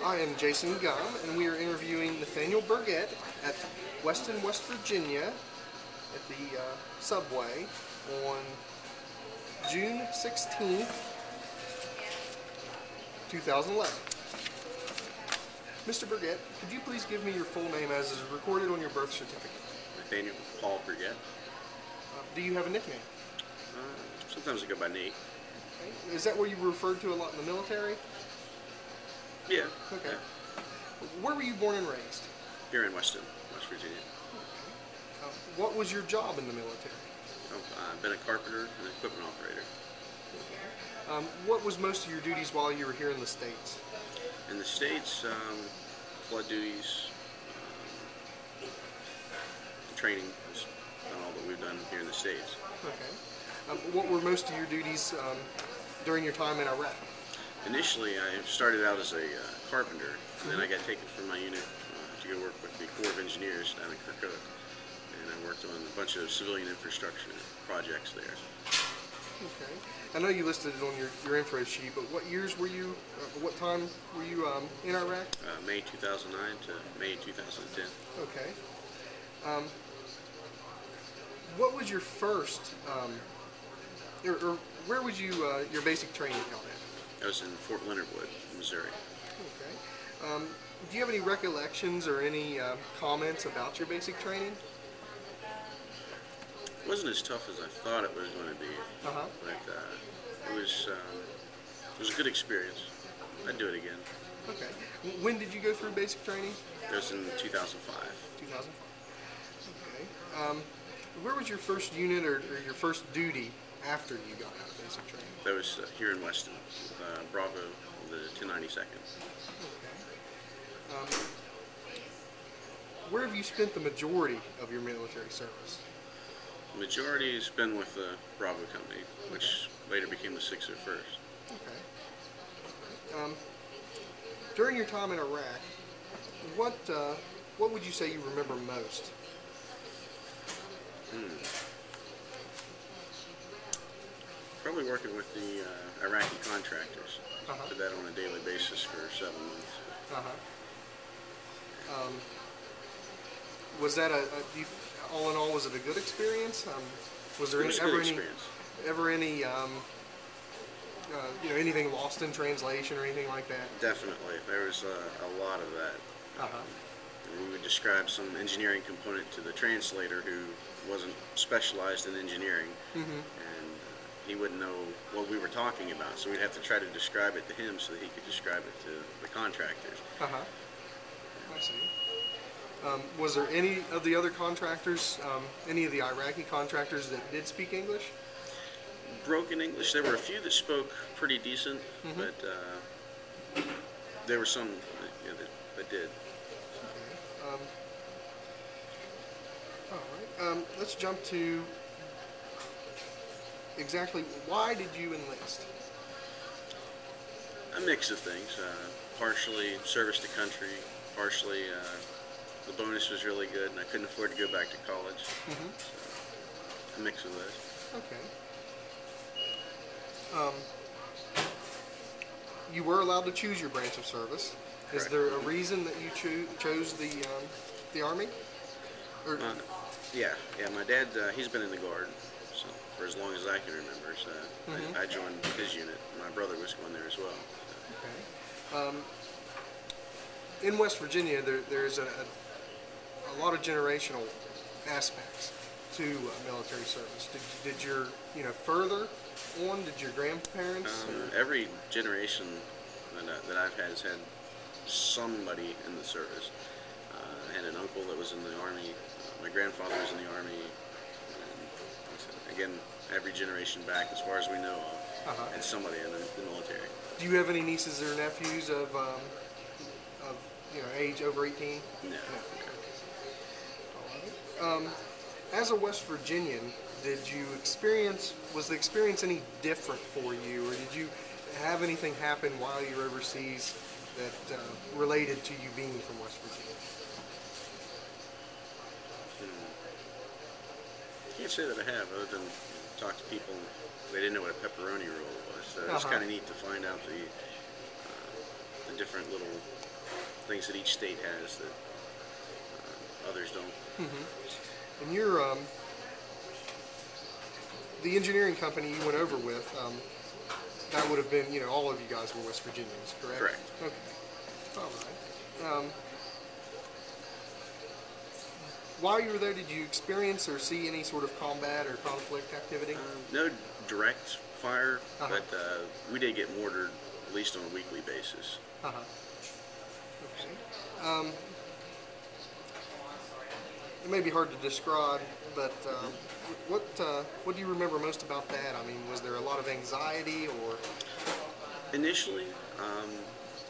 I am Jason Gum, and we are interviewing Nathaniel Burgett at Weston, West Virginia, at the subway on June 16th, 2011. Mr. Burgett, could you please give me your full name as is recorded on your birth certificate? Nathaniel Paul Burgett. Do you have a nickname? Sometimes I go by Nate. Okay. Is that what you were referred to a lot in the military? Yeah. Okay. Yeah. Where were you born and raised? Here in Weston, West Virginia. What was your job in the military? I've been a carpenter and an equipment operator. Okay. What was most of your duties while you were here in the States? In the States, flood duties, training is not all that we've done here in the States. Okay. What were most of your duties during your time in Iraq? Initially, I started out as a carpenter, and then I got taken from my unit to go work with the Corps of Engineers down in Kirkuk, and I worked on a bunch of civilian infrastructure projects there. Okay. I know you listed it on your info sheet, but what years were you, what time were you in Iraq? May 2009 to May 2010. Okay. What was your first, or where was you, your basic training held at? I was in Fort Leonard Wood, Missouri. Okay. Do you have any recollections or any comments about your basic training? It wasn't as tough as I thought it was going to be, but it was a good experience. I'd do it again. Okay. When did you go through basic training? It was in 2005. 2005. Okay. Where was your first unit or your first duty after you got out of basic training? That was here in Weston, with Bravo, the 1092nd. Okay. Where have you spent the majority of your military service? The majority has been with the Bravo Company, which later became the 601st. Okay. During your time in Iraq, what would you say you remember most? Probably working with the Iraqi contractors. Did that on a daily basis for 7 months. Was that all in all, was it a good experience? Was there ever any anything lost in translation or anything like that? Definitely, there was a lot of that. We would describe some engineering component to the translator who wasn't specialized in engineering, and he wouldn't know what we were talking about, so we'd have to try to describe it to him so that he could describe it to the contractors. I see. Was there any of the other contractors, any of the Iraqi contractors that did speak English? Broken English. There were a few that spoke pretty decent, but there were some that did. Okay. All right. Let's jump to exactly why did you enlist? A mix of things. Partially service to country, partially the bonus was really good and I couldn't afford to go back to college. So a mix of those. Okay. You were allowed to choose your branch of service. Correct. Is there a reason that you chose the Army? Or yeah. My dad, he's been in the Guard for as long as I can remember. So I joined his unit. My brother was going there as well. So. Okay. In West Virginia, there's a lot of generational aspects to military service. Did your further on? Did your grandparents? Every generation that I've had has had somebody in the service. I had an uncle that was in the Army. My grandfather was in the Army. And again, every generation back, as far as we know of, had somebody in the military. Do you have any nieces or nephews of age over 18? No. All right. As a West Virginian, was the experience any different for you, or did you have anything happen while you were overseas that related to you being from West Virginia? Can't say that I have, other than talk to people. They didn't know what a pepperoni roll was, so it was kind of neat to find out the different little things that each state has that others don't. And you're the engineering company you went over with. That would have been, all of you guys were West Virginians, correct? Correct. Okay. All right. While you were there, did you experience or see any sort of combat or conflict activity? No direct fire, but we did get mortared at least on a weekly basis. Okay. It may be hard to describe, but what do you remember most about that? I mean, was there a lot of anxiety or? Initially,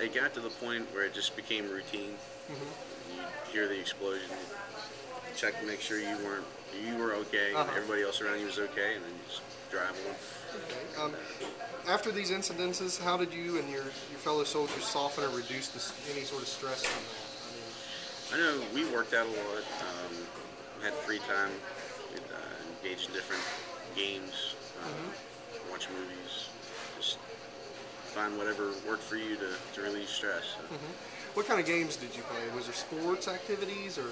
it got to the point where it just became routine. You hear the explosion, you check to make sure you were okay, and everybody else around you was okay, and then you just drive on. Okay. After these incidences, how did you and your fellow soldiers soften or reduce any sort of stress from that? I know we worked out a lot. Had free time. We'd engage in different games, watch movies, just find whatever worked for you to relieve stress. So. What kind of games did you play? Was there sports activities or?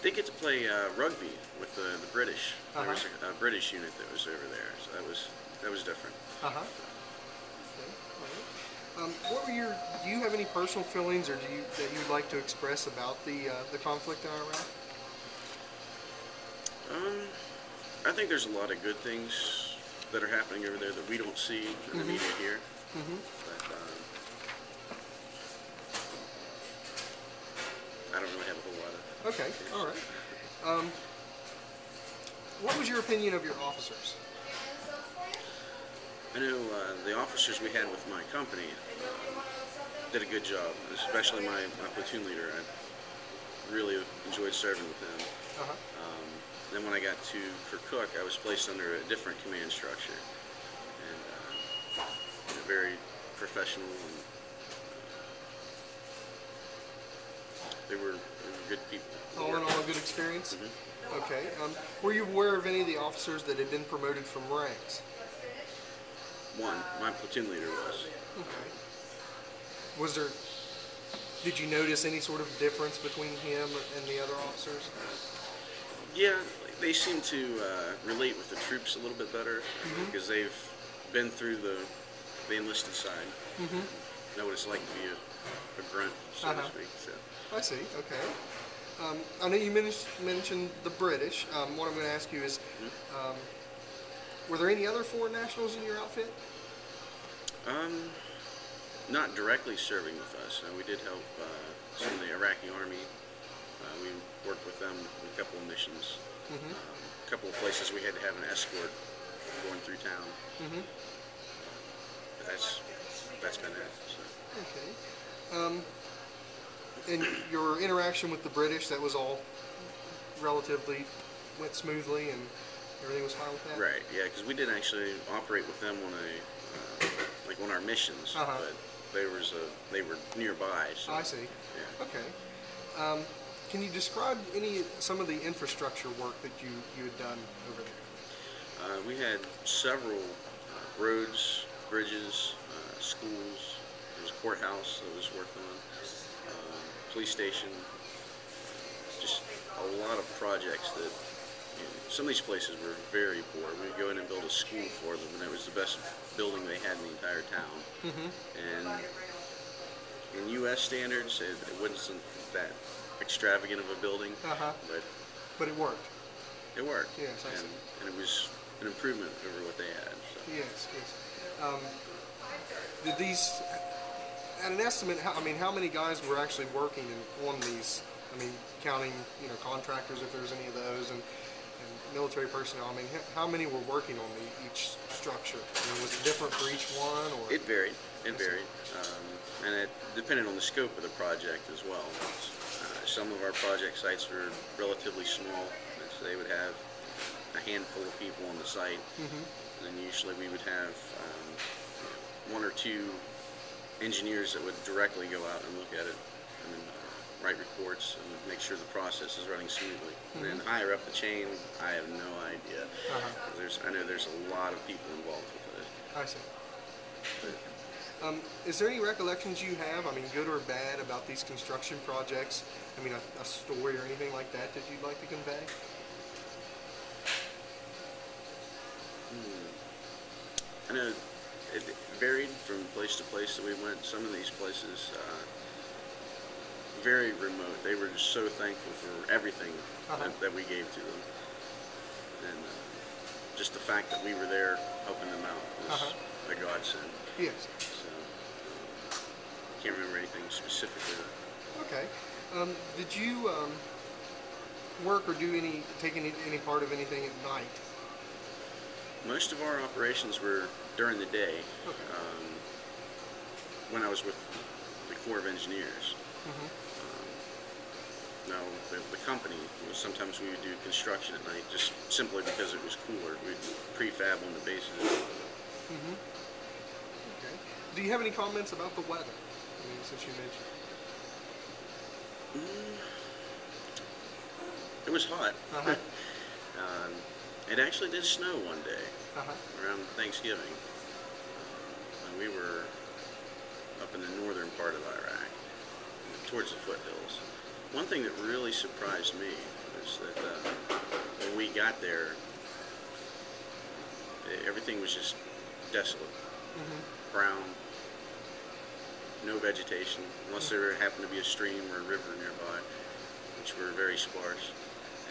They get to play rugby with the British. There was a British unit that was over there, so that was different. Okay. All right. What were do you have any personal feelings or that you'd like to express about the conflict in Iraq? I think there's a lot of good things that are happening over there that we don't see in the media here. But I don't really have a whole lot of. Okay, all right. What was your opinion of your officers? I know the officers we had with my company did a good job, especially my platoon leader. I really enjoyed serving with him. Then when I got to Kirkuk, I was placed under a different command structure, and very professional, and they were good people. All in all, a good experience? Okay. Were you aware of any of the officers that had been promoted from ranks? One, my platoon leader was. Okay. Did you notice any sort of difference between him and the other officers? Yeah, they seem to relate with the troops a little bit better because they've been through the enlisted side. Know what it's like to be a grunt, so to speak. So. I see. Okay. I know you mentioned the British. What I'm going to ask you is, were there any other foreign nationals in your outfit? Not directly serving with us. We did help some of the Iraqi army. We worked with them in a couple of missions. A couple of places we had to have an escort going through town. That's been it. So. Okay. And your interaction with the British, that was all relatively went smoothly and everything was fine with that? Right, yeah, because we didn't actually operate with them on on our missions, but they were nearby. So, I see. Yeah. Okay. Can you describe some of the infrastructure work that you had done over there? We had several roads, bridges, schools. There was a courthouse that was worked on, police station. Just a lot of projects that. Some of these places were very poor. We'd go in and build a school for them, and it was the best building they had in the entire town. And in U.S. standards, it wasn't that extravagant of a building, but it worked. It worked. Yes, I see. And it was an improvement over what they had. So. Yes, yes. Did these, at an estimate, how many guys were actually working on these? Counting contractors, if there's any of those, and military personnel. How many were working on each structure? Was it different for each one? Or? It varied. It varied, and it depended on the scope of the project as well. Some of our project sites were relatively small, so they would have a handful of people on the site, and then usually we would have one or two engineers that would directly go out and look at it and then write reports and make sure the process is running smoothly. And then higher up the chain, I have no idea. I know there's a lot of people involved with it. I see. Is there any recollections you have, I mean, good or bad, about these construction projects? I mean, a story or anything like that that you'd like to convey? I know it varied from place to place that we went. Some of these places, very remote. They were just so thankful for everything that we gave to them. And just the fact that we were there helping them out was a godsend. Yes. So, can't remember anything specifically. Okay. Did you work or take any part of anything at night? Most of our operations were during the day. Okay. When I was with the Corps of Engineers. Now, the company, sometimes we would do construction at night just simply because it was cooler. We'd prefab on the bases. Okay. Do you have any comments about the weather? I mean, since you mentioned It was hot. It actually did snow one day around Thanksgiving. And we were up in the northern part of Iraq, towards the foothills. One thing that really surprised me was that when we got there, everything was just desolate, brown, no vegetation, unless there happened to be a stream or a river nearby, which were very sparse.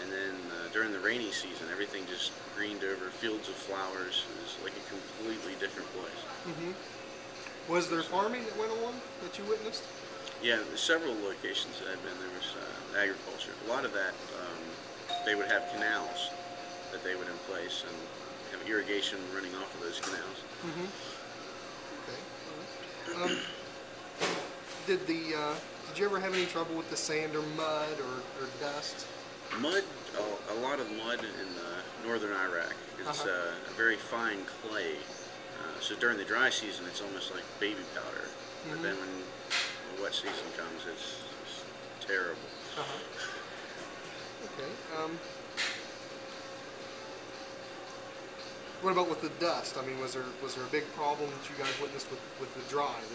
And then during the rainy season, everything just greened over, fields of flowers. It was like a completely different place. Was there farming that went on that you witnessed? Yeah, several locations that I've been. There was agriculture. A lot of that, they would have canals that they would in place and have irrigation running off of those canals. Okay. Did you ever have any trouble with the sand or mud or dust? Mud, a lot of mud in northern Iraq. It's a very fine clay. So during the dry season, it's almost like baby powder. But then when the wet season comes, it's terrible. Okay. What about with the dust? I mean, was there a big problem that you guys witnessed with the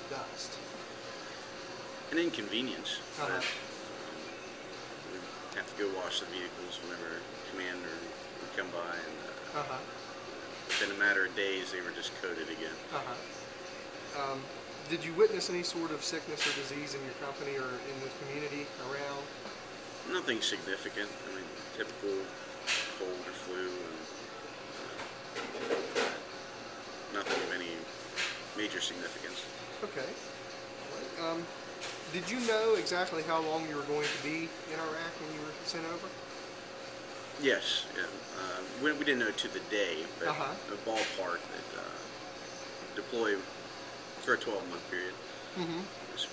dust? An inconvenience. Uh-huh. We'd have to go wash the vehicles whenever commander would come by, and within a matter of days, they were just coated again. Did you witness any sort of sickness or disease in your company or in the community around? Nothing significant. I mean, typical cold or flu, and nothing of any major significance. Okay. All right. Did you know exactly how long you were going to be in Iraq when you were sent over? Yes. Yeah. We didn't know to the day, but a ballpark that deploy for a 12-month period.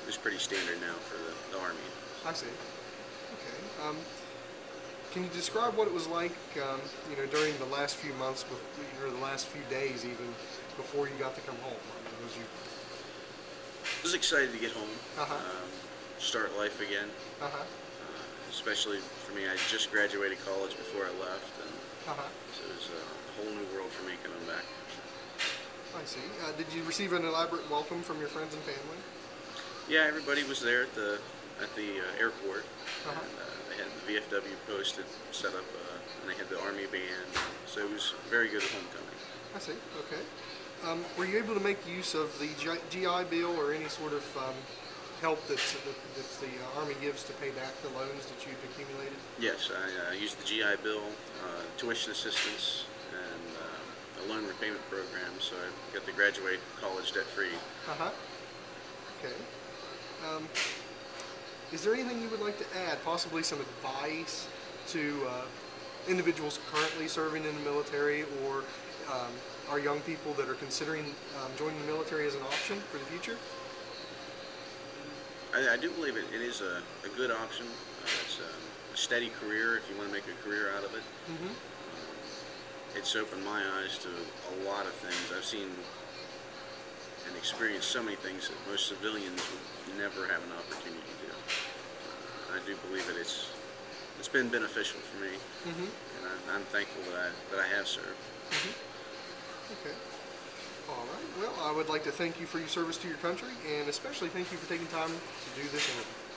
It's pretty standard now for the Army. I see. Okay. Can you describe what it was like, during the last few months, or the last few days even, before you got to come home? I mean, I was excited to get home, start life again. Especially for me, I just graduated college before I left, and so it was a whole new world for me coming back. I see. Did you receive an elaborate welcome from your friends and family? Yeah, everybody was there at the airport. And, they had the VFW posted, set up, and they had the Army band. So it was very good homecoming. I see. Okay. Were you able to make use of the GI Bill or any sort of help that the Army gives to pay back the loans that you've accumulated? Yes, I used the GI Bill, tuition assistance, and a loan repayment program, so I got to graduate college debt-free. Okay. Is there anything you would like to add, possibly some advice to individuals currently serving in the military, or our young people that are considering joining the military as an option for the future? I do believe it is a good option. It's a steady career if you want to make a career out of it. It's opened my eyes to a lot of things. I've seen and experienced so many things that most civilians would never have an opportunity to do. I do believe that it's been beneficial for me, and I'm thankful that I have served. Okay. All right. Well, I would like to thank you for your service to your country, and especially thank you for taking time to do this interview.